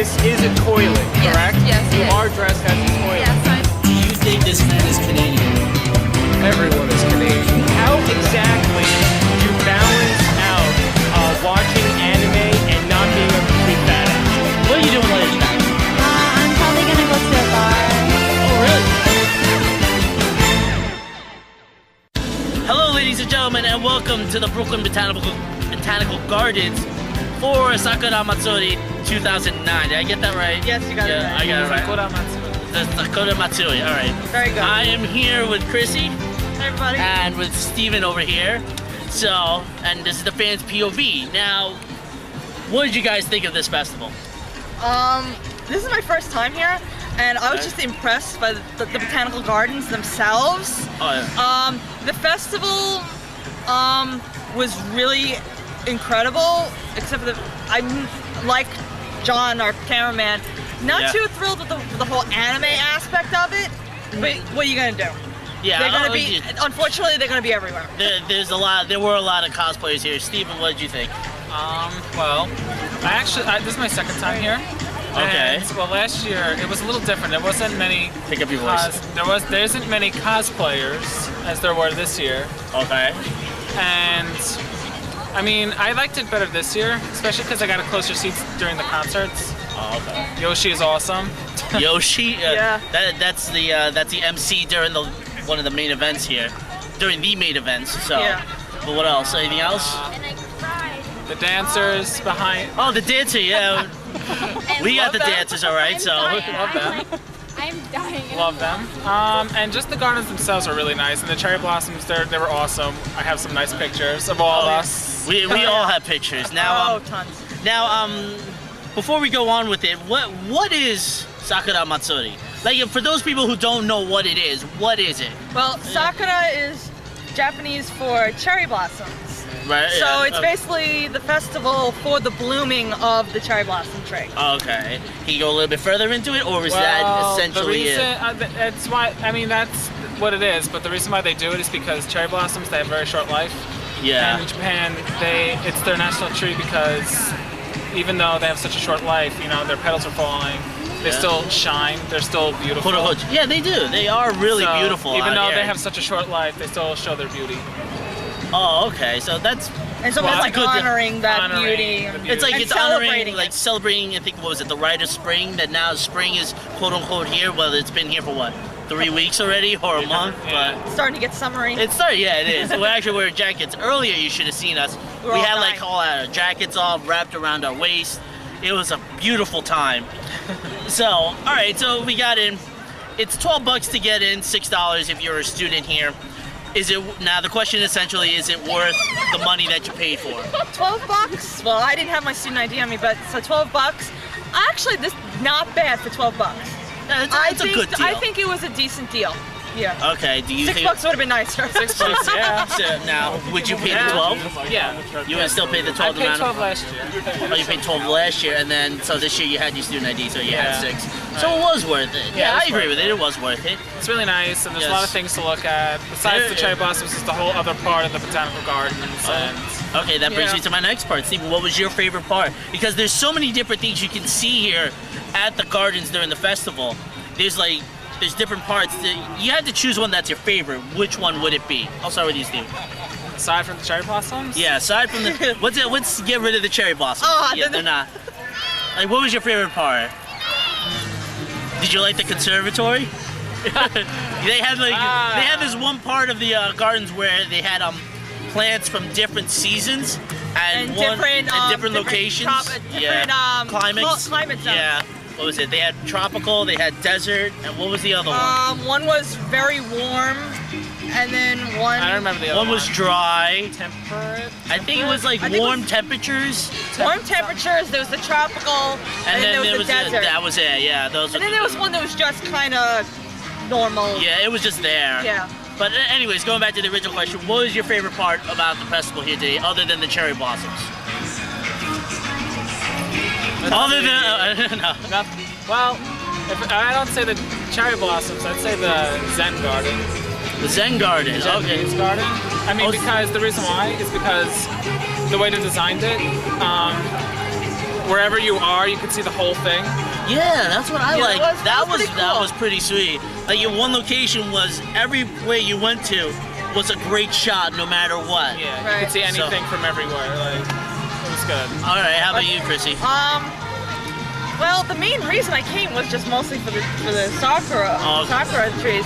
this is a toilet, correct? Yes, You are dressed as a toilet. Yes, Do you think this man is Canadian? Everyone is Canadian. How exactly do you balance out watching anime and not being a complete badass? What are you doing later tonight? I'm probably gonna go to a bar. Oh, really? Hello, ladies and gentlemen, and welcome to the Brooklyn Botanical Gardens for Sakura Matsuri 2009. Did I get that right? Yes, you got it right. I got it right. Sakura Matsuri. The Sakura Matsuri, all right. Very good. I am here with Chrissy Hey, everybody. and with Steven over here. So, and this is the fans' POV. Now, what did you guys think of this festival? This is my first time here, and I was just impressed by the botanical gardens themselves. Oh, yeah. The festival was really incredible, except for I'm like John, our cameraman, not too thrilled with the whole anime aspect of it. But what are you gonna do? Yeah, They're gonna be. Unfortunately, they're gonna be everywhere. There were a lot of cosplayers here. Steven, what did you think? Well, this is my second time here. Okay. And, well, last year it was a little different. There wasn't many. Pick up your voice. There isn't many cosplayers as there were this year. Okay. And I mean, I liked it better this year, especially because I got a closer seats during the concerts. Oh, okay. Yoshi is awesome. Yoshi, Yeah. That's the MC during one of the main events here, during the main events. So, Yeah. But what else? Anything else? The dancers behind. Oh, the dancer, yeah. We got the dancers, all right. So. Love them. I'm dying. Love them. And just the gardens themselves are really nice, and the cherry blossoms, they were awesome. I have some nice pictures of all of us. We all have pictures now. Tons. Now, before we go on with it, what is Sakura Matsuri? Like, for those people who don't know what it is it? Well, Sakura is Japanese for cherry blossoms. Right. So yeah, it's basically the festival for the blooming of the cherry blossom tree. Okay. Can you go a little bit further into it, or is that essentially the reason, that's why. I mean, that's what it is. But the reason why they do it is because cherry blossoms, they have very short life. Yeah. And in Japan, it's their national tree because even though they have such a short life, you know, their petals are falling. They still shine. They're still beautiful. Yeah, they do. They are really beautiful. Even though here. they have such a short life, they still show their beauty. Oh, okay. So that's. And so it's like honoring that beauty. It's like And it's honoring, celebrating like it. celebrating. I think what was it, the rite of spring? That now spring is quote unquote here. Well, it's been here for what, 3 weeks already, or a month? Yeah. But Starting to get summery. it started. Yeah, it is. We're actually wearing jackets. Earlier, you should have seen us. We're We all had like dying. all our jackets all wrapped around our waist. It was a beautiful time. So, all right. So we got in. It's $12 to get in, $6 if you're a student here. Is it now? The question essentially is it worth the money that you paid for? $12? Well, I didn't have my student ID on me, but so $12. Actually, this not bad for $12. It's a good deal. I think it was a decent deal. Yeah. Okay. Do you $6 think? would have been nicer. $6, yeah. So now, would you pay the 12? Yeah. You would still pay the 12 I paid amount? 12 last year. Oh, you paid 12 last year, and then so this year you had your student ID, so you had Yeah. 6. So it was worth it. Yeah, Yeah, it I was agree worth with it. It was worth it. It's really nice, and there's a lot of things to look at. Besides the cherry blossoms, it's the whole other part of the botanical gardens. And Okay, that brings me to my next part. Steven, what was your favorite part? Because there's so many different things you can see here at the gardens during the festival. There's different parts. You had to choose one that's your favorite. Which one would it be? I'll start with you, Steven. aside from the cherry blossoms, Yeah, aside from the let's get rid of the cherry blossoms. Oh, Yeah, they're not. Like, what was your favorite part? Did you like the conservatory? They had this one part of the gardens where they had plants from different seasons and different locations. Climates. Climate zones. Yeah. What was it? They had tropical, they had desert, and what was the other one? One was very warm, and then one. I don't remember the other One was dry. Temperate. I think it was like I think it warm was- temperatures. Warm temperatures. There was the tropical, and then there was the desert. That was it. Yeah, those. And then there was one that was just kind of normal. Yeah, it was just there. Yeah. But anyways, going back to the original question, what was your favorite part about the festival here today, other than the cherry blossoms? Other than no. Well, if I don't say the cherry blossoms, I'd say the Zen garden. The Zen garden. The Okay. Japanese garden. I mean, Oh, because the reason why is because the way they designed it. wherever you are, you can see the whole thing. Yeah, that's what I Yeah, like. that was pretty That cool. was pretty sweet. Like your one location was everywhere you went to was a great shot, no matter what. Yeah, you Right. could see anything from everywhere. Like, it was good. All right, how about you, Chrissy? Well, the main reason I came was just mostly for the Sakura Oh. Sakura trees.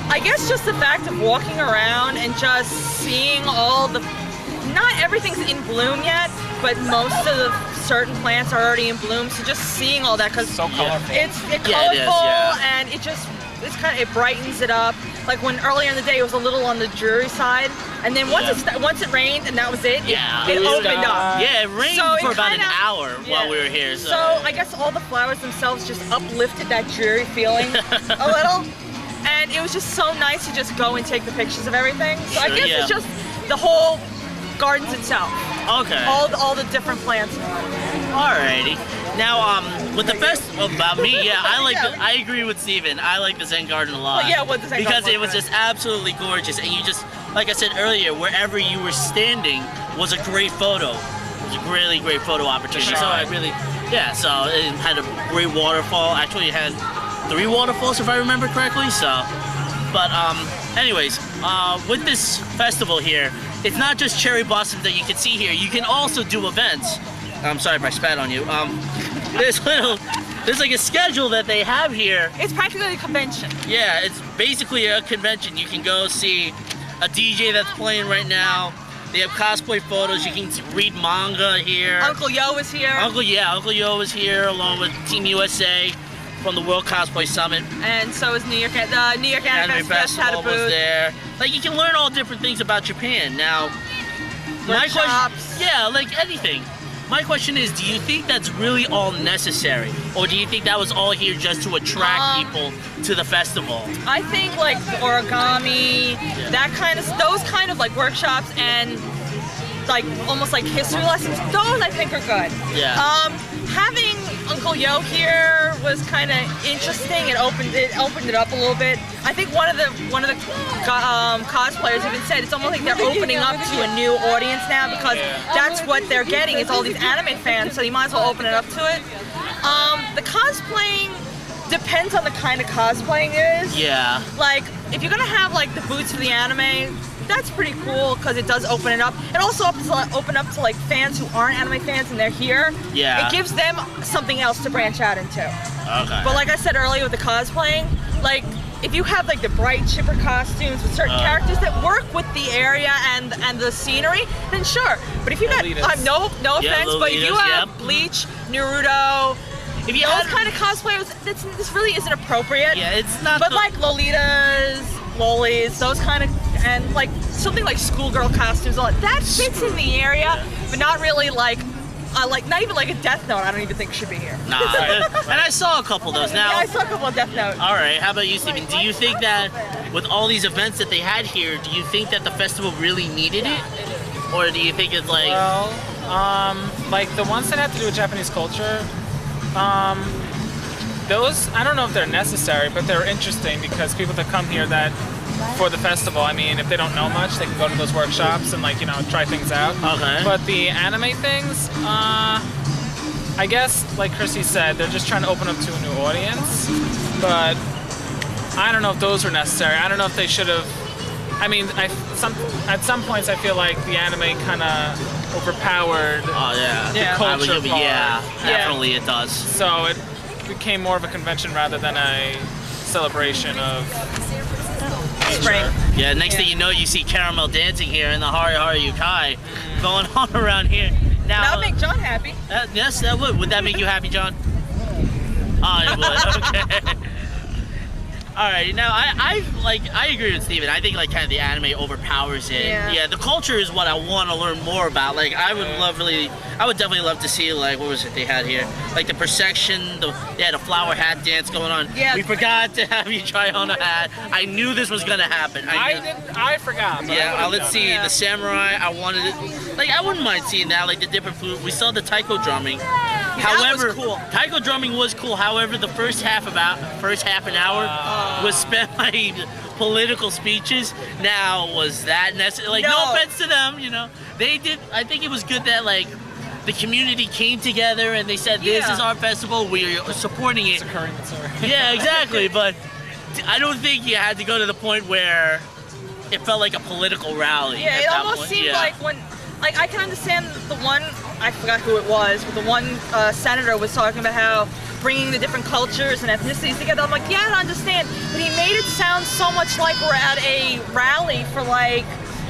I guess just the fact of walking around and just seeing all the, not everything's in bloom yet, but most of the certain plants are already in bloom. So just seeing all that, because So colorful. it's Yeah, it colorful is, yeah. and it brightens it up. Like when earlier in the day it was a little on the dreary side, and then once it rained and that was it. Yeah. it It was, opened up. Yeah, it rained So it for about an kinda- hour while yeah. we were here. So, So I guess all the flowers themselves just uplifted that dreary feeling a little. And it was just so nice to just go and take the pictures of everything. So I Sure, guess yeah. it's just the whole gardens itself. okay. All the different plants. Alrighty. Now, with the festival, about me, yeah, I agree with Steven. I like the Zen Garden a lot. Well, yeah, what the Zen because Garden it was was just absolutely gorgeous, and you just, like I said earlier, wherever you were standing was a great photo. It was a really great photo opportunity. So I really, yeah. So it had a great waterfall. Actually, it had 3 waterfalls if I remember correctly. So, but anyways, with this festival here, it's not just cherry blossoms that you can see here. You can also do events. I'm sorry if I spat on you. There's like a schedule that they have here. It's practically a convention. Yeah, it's basically a convention. You can go see a DJ that's playing right now. They have cosplay photos. You can read manga here. Uncle Yo is here. Uncle Yo is here along with Team USA from the World Cosplay Summit. And so is New York Anime Anime Fest had a Festival was booth. there. Like you can learn all different things about Japan. Now, my question, Workshops. yeah, like anything. My question is, do you think that's really all necessary, or do you think that was all here just to attract people to the festival? I think like the origami, those kind of like workshops and like almost like history lessons, those I think are good. Yeah. Having Uncle Yo here was kind of interesting. It opened it up a little bit. I think one of the cosplayers even said it's almost like they're opening up to a new audience now, because that's what they're getting is all these anime fans. So you might as well open it up to it. The cosplaying depends on the kind of cosplaying it is. Yeah. Like if you're gonna have like the boots for the anime, that's pretty cool because it does open it up. It also open up to like fans who aren't anime fans and they're here. Yeah. It gives them something else to branch out into. Okay. But like I said earlier with the cosplaying, like if you have like the bright chipper costumes with certain characters that work with the area and the scenery, then sure. But if you got Lolitas. no Yeah, offense, but if you Lolitas, have yep. Bleach, Naruto, if you those had, kind of cosplayers, this really isn't appropriate. yeah, it's not. But the, like Lolitas, Lolis, those kind of, and like something like schoolgirl costumes, all that fits in the area, but not really like not even like a Death Note. I don't even think should be here. nah, and I saw a couple of those. Now, Yeah, I saw a couple of Death Note. all right. How about you, Steven? Do you think that with all these events that they had here, do you think that the festival really needed it, or do you think it's like? Well, like the ones that have to do with Japanese culture, those, I don't know if they're necessary, but they're interesting because people that come here that for the festival, I mean, if they don't know much, they can go to those workshops and like, try things out. Okay. But the anime things, I guess, like Chrissy said, they're just trying to open up to a new audience. But I don't know if those were necessary. I don't know if they should have. I mean, at some points, I feel like the anime kind of overpowered Oh yeah. Yeah. I would culture give- part. yeah, definitely it does. So it became more of a convention rather than a celebration of Spring. Yeah, next thing you know, you see Caramel dancing here in the Hari Hari Yukai going on around here. Now, That would make John happy. yes, that would. Would that make you happy, John? Oh, it would. Okay. All right. Now, I agree with Steven. I think like kind of the anime overpowers it. Yeah. The culture is what I want to learn more about. Like, I would definitely love to see like what was it they had here? Like the procession. They had a flower hat dance going on. Yeah. We forgot to have you try on a hat. I knew this was gonna happen. I forgot. But Yeah, I would've let's done see, it. the samurai, I wanted it, like, I wouldn't mind seeing that, like, the different food. We saw the taiko drumming. However, was cool. taiko drumming was cool. However, the first half an hour was spent by political speeches. Now, was that necessary? Like, no No. offense to them, they did, I think it was good that, like, the community came together and they said, this is our festival, we are supporting it. It's occurring, Matsuri. Yeah, exactly, but I don't think you had to go to the point where it felt like a political rally. Yeah, at it that almost point. seemed Yeah. like when, like I can understand the one, I forgot who it was, but the one senator was talking about how bringing the different cultures and ethnicities together. I'm like, yeah, I understand, but he made it sound so much like we're at a rally for like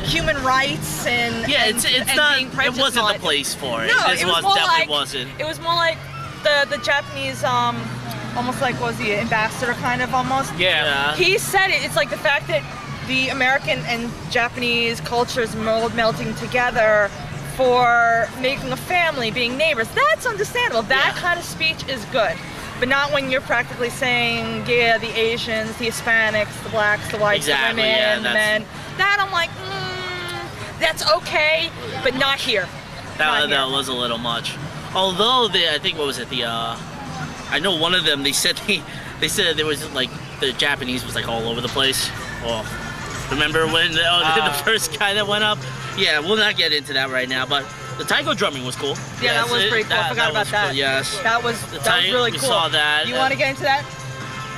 human rights and Yeah, and, it's and not. being It prejudiced wasn't on the place for it. No, This it was more definitely like, wasn't. It was more like the Japanese, almost like was the ambassador kind of almost. Yeah. He said it. It's like the fact that the American and Japanese cultures melting together for making a family, being neighbors. That's understandable. That kind of speech is good. But not when you're practically saying, yeah, the Asians, the Hispanics, the blacks, the whites, Exactly, the women, yeah, the that's- men. That I'm like, that's okay, but not here. That was a little much. Although I think what was it? I know one of them. They said there was like the Japanese was like all over the place. Well, remember when the first guy that went up? Yeah, we'll not get into that right now. But the taiko drumming was cool. Yeah, that was pretty cool. I forgot about was that. Cool, yes. That was really we cool. saw that. You want to get into that?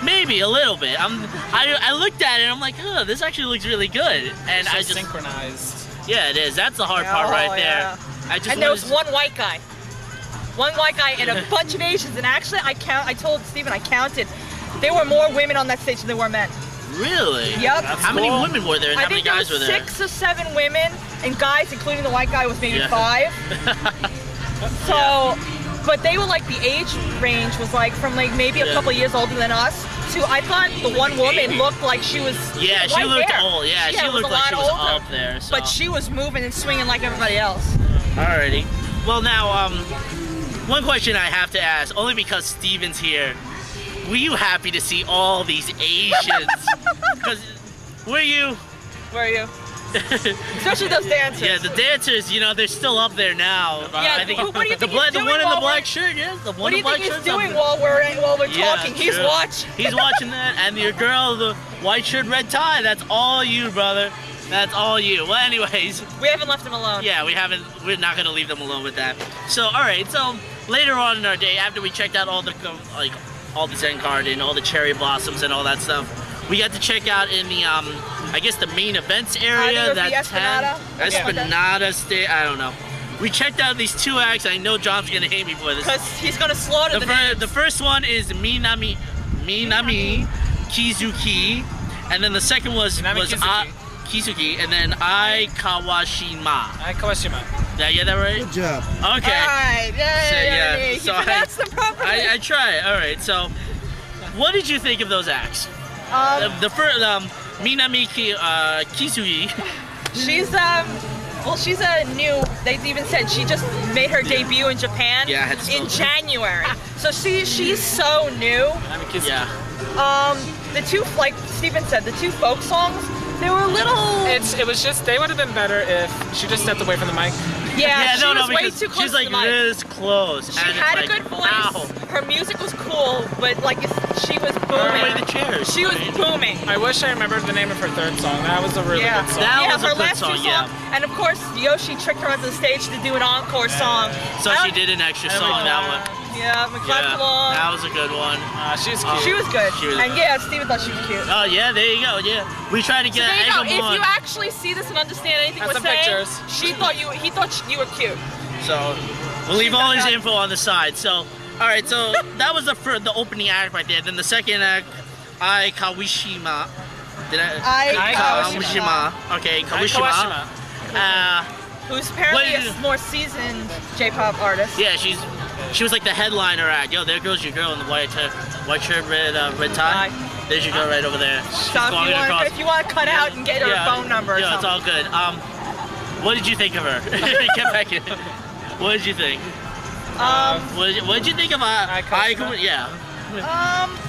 Maybe a little bit. I looked at it and I'm like, oh, this actually looks really good. And It's I just just synchronized. yeah, it is. That's the hard part right there. I just And there was wanted one white guy. One white guy and a bunch of Asians. And actually, I told Steven I counted. There were more women on that stage than there were men. really. Yep. How many cool. women were there and I how many think guys there were was there? 6 or 7 women, and guys, including the white guy, was maybe Yeah. 5. So, but they were like, the age range was like from like maybe a Yeah. couple years older than us to, I thought the one woman looked like she was Yeah, she white looked hair. old. Yeah, she was looked a like she lot was older. up there. So. But she was moving and swinging like everybody else. Alrighty. Well, now, one question I have to ask, only because Steven's here. Were you happy to see all these Asians? Because were you? Where are you? Especially those dancers. Yeah, the dancers. You know, they're still up there now. Yeah, I think what do you think the he's one doing in the while black we're- shirt. Yeah, the What one do in you the black think he's shirt. doing while we're Yeah, talking? He's true. watching. He's watching that, and your girl, the white shirt, red tie. That's all you, brother. That's all you. Well, anyways. We haven't left him alone. Yeah, we're not gonna leave them alone with that. So, all right. So later on in our day, after we checked out all the Zen Garden, all the cherry blossoms, and all that stuff, we got to check out in the I guess the main events area. it was the Esplanada? Esplanada. I don't know. We checked out these 2 acts. I know John's gonna hate me for this. Because he's gonna slaughter the names. The first one is Minami Kizuki, and then the second was Minami Kizuki, and then Ai Kawashima. Kawashima. Did I get that right? Good job. Okay. All right, yeah. So So that's the proper. I try. All right. So, what did you think of those acts? The first Minami Kizuki. She's a new. They even said she just made her debut in Japan Yeah, I had to in spell it. January. So she's so new. Yeah. The 2, like Steven said, the 2 folk songs, they were a little. It was just, they would have been better if she just stepped away from the mic. Yeah, she was way because too close she's like to the mic. this close. She and it's had a like, good voice. Ow. Her music was cool, but like she was Away the booming. chairs. She was right? booming. I wish I remembered the name of her 3rd song. That was a really Yeah, good song. That was a her good last 2 song, yeah. songs. And of course, Yoshi tricked her onto the stage to do an encore song. So I she don't- did an extra And we song that clapped. one. Yeah, we clapped Yeah, along. that was a good one. She's cute. She was good. She was- And yeah, Steven thought she was cute. Oh yeah, there you go. Yeah, we tried to So get there you go. angle If you on. actually see this and understand anything Have we're some saying, pictures. he thought you were cute. So we'll leave all his got that. info on the side. So all right, so that was the opening act right there. Then the second act, Ai Kawashima. Did Ai Kawashima. Okay, Kawashima. Who's apparently What is- a more seasoned J-pop artist. Yeah, she was like the headliner act. Yo, there goes your girl in the white shirt, red tie. There's your girl right over there. She's So walking across. if you want to cut out and get her phone number or Yeah, it's something. all good. What did you think of her? Get back in. What did you think? What did you think of Kawashima? Yeah.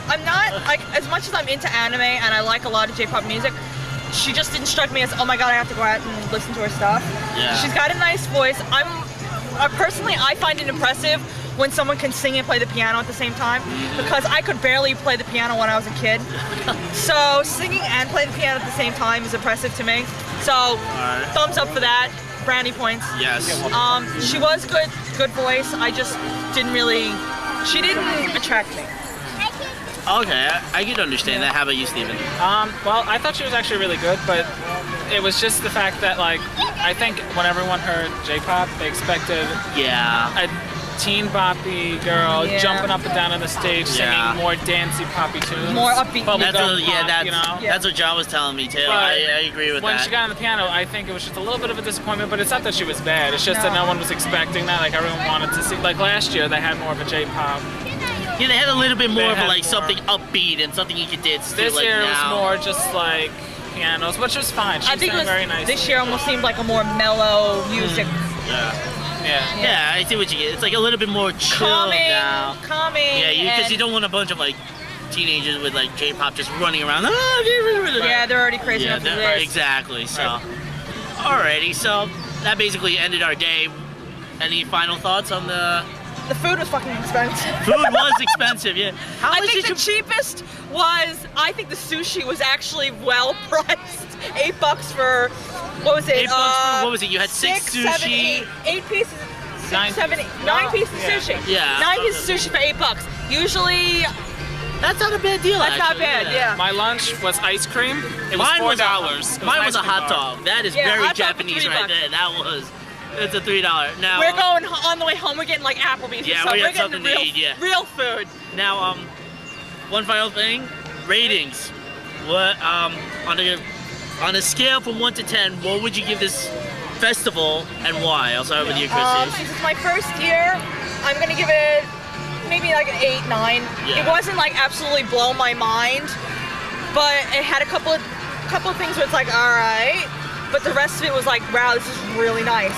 I'm not like as much as I'm into anime and I like a lot of J-pop music. She just didn't strike me as, oh my god, I have to go out and listen to her stuff. Yeah. She's got a nice voice. Personally, I find it impressive when someone can sing and play the piano at the same time, because I could barely play the piano when I was a kid. So singing and playing the piano at the same time is impressive to me. So thumbs up for that. brownie points. Yes. She was good voice. I just didn't really. She didn't attract me. Okay, I can understand that. How about you, Steven? Well, I thought she was actually really good, but it was just the fact that, like, I think when everyone heard J-pop, they expected Yeah. a teen boppy girl Yeah. jumping up and down on the stage, singing Yeah. more dancey poppy tunes. More upbeat. Bubblegum That's pop, you know? that's what John was telling me too. But I agree with when that. she got on the piano, I think it was just a little bit of a disappointment, but it's not that she was bad. It's just that no one was expecting that. Like, everyone wanted to see. Like, last year, they had more of a J-pop. Yeah, they had a little bit more They of a, had like more. something upbeat and something you could dance to. This like, year, it now. was more just like pianos, which was fine. She I think it sang was, very nice. this year almost seemed like a more mellow music. Yeah. Yeah. Yeah, I see what you get. It's like a little bit more chill now. Calming. Yeah, because and- you don't want a bunch of like teenagers with like J-pop just running around. Yeah, they're already crazy Yeah, enough as it is. exactly. So, alrighty. So that basically ended our day. Any final thoughts on the The food was fucking expensive. food? Was expensive, yeah. How I much think did the cheapest was, I think the sushi was actually well priced. $8 for, what was it? $8 for, what was it? You had six seven, sushi. eight pieces. Nine Nine pieces. pieces Yeah. of sushi. Yeah. 9 pieces of sushi for $8. Usually, That's not a bad deal. That's not actually, bad, yeah. My lunch was ice cream. It was Mine $4. was mine was an a ice hot cream bar. dog. That is Yeah, very hot dog for Japanese $3. right there. That was. It's a $3. Now we're going on the way home. We're getting like Applebee's. Yeah, so we we're got getting something to real, eat, yeah. real food. Now, one final thing, ratings. What on a scale from 1 to 10, what would you give this festival and why? I'll start with you, Chrissy. Since it's my first year, I'm gonna give it maybe like an 8, 9. Yeah. It wasn't like absolutely blow my mind, but it had a couple of things where it's like, all right, but the rest of it was like, wow, this is really nice.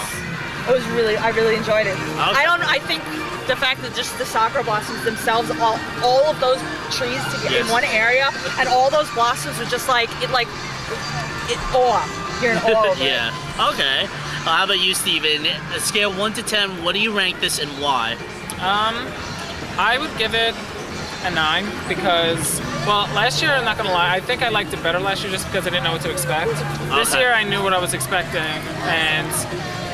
It was really, I really enjoyed it. Okay. I think the fact that just the sakura blossoms themselves, all of those trees together Yes. in one area, and all those blossoms were just like, it awe. You're in awe of it. Yeah. Okay. How about you, Steven? A scale 1 to 10, what do you rank this and why? I would give it a 9 because, well, last year, I'm not gonna lie, I think I liked it better last year just because I didn't know what to expect. This Okay. year, I knew what I was expecting, and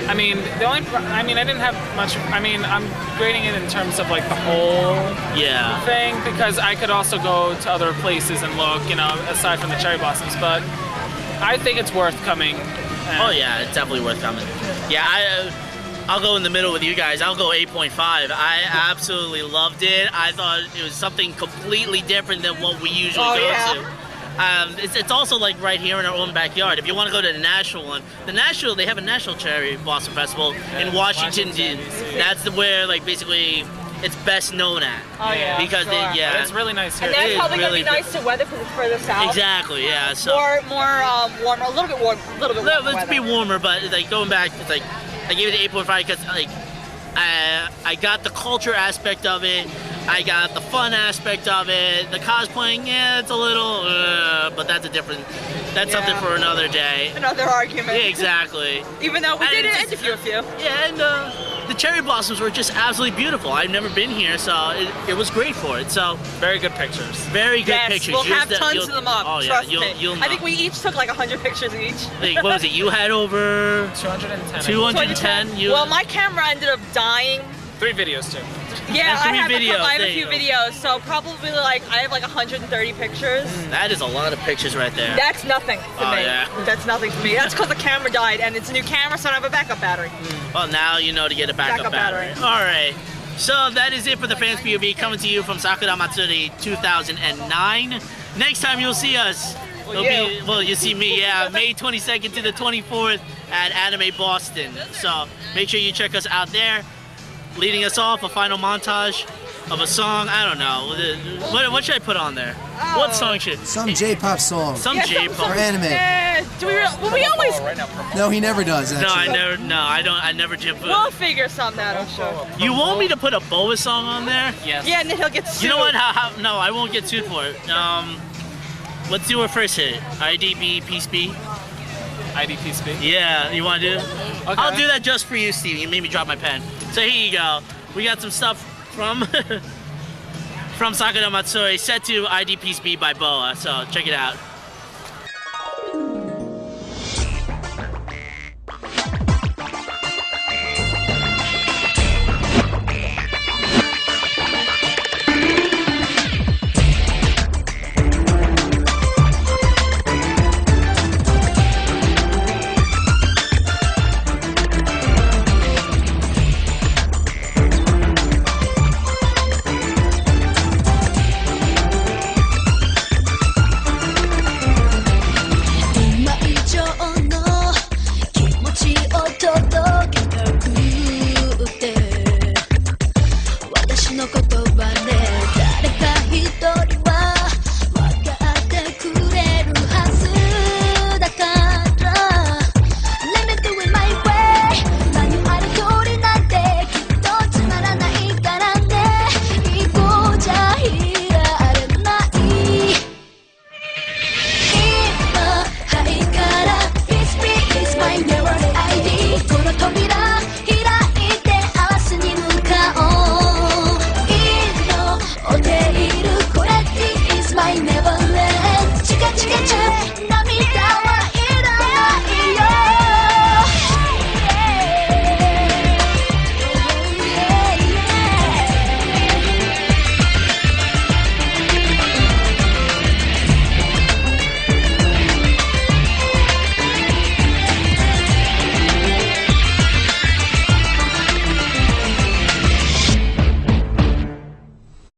I mean, I didn't have much. I mean, I'm grading it in terms of like the whole Yeah. thing because I could also go to other places and look, you know, aside from the cherry blossoms. But I think it's worth coming. And Oh yeah, it's definitely worth coming. Yeah, I'll go in the middle with you guys. I'll go 8.5. I absolutely loved it. I thought it was something completely different than what we usually Oh, go yeah. to. It's also like right here in our own backyard. If you want to go to the national one, they have a national cherry blossom festival in Washington. D.C. That's where like basically it's best known at. Oh yeah. Because sure. yeah, But it's really nice here. And that's is probably really gonna be nice to weather because it's further south. exactly, yeah. So More warmer, a little bit warmer let's be warmer, but like going back, it's like I gave it an 8.5 because like I got the culture aspect of it, I got the fun aspect of it, the cosplaying, yeah, it's a little, but that's something for another day. Another argument. Yeah, exactly. Even though we And did it's interview a few. Yeah, and the cherry blossoms were just absolutely beautiful. I've never been here, so it was great for it. So Very good pictures. very good Yes, pictures. we'll have You'll- tons you'll- of them up. Oh yeah, trust you'll me. know. I think we each took like 100 pictures each. Like, what was it? You had over 210. 210. You Well, my camera ended up dying. 3 videos too. Yeah, And 3 I have videos, a there few you go. videos, so probably like I have like 130 pictures. That is a lot of pictures right there. That's nothing to Oh, me. yeah. That's nothing to me. That's because the camera died, and it's a new camera, so I don't have a backup battery. Well, now you know to get a backup Backup battery. battery. All right. So that is it for the Fans POV coming to you from Sakura Matsuri 2009. Next time you'll see us. You'll see me, yeah, May 22nd to the 24th at Anime Boston. So make sure you check us out there. Leading us off, a final montage of a song. I don't know. What should I put on there? What song should? Some J-pop song. Some Yeah, J-pop. Or anime. Do we? Well, we always. No, he never does, No, actually. I never jump. We'll figure something out, I'm sure. You want me to put a Boa song on there? Yes. Yeah, and then he'll get sued. You know what? No, I won't get sued for it. Let's do our first hit. IDB, Peace Be. IDPSP. Yeah, you want to do it? Okay. I'll do that just for you, Steve. You made me drop my pen. So here you go. We got some stuff from from Sakura Matsuri set to ID Peace Be by Boa. So check it out.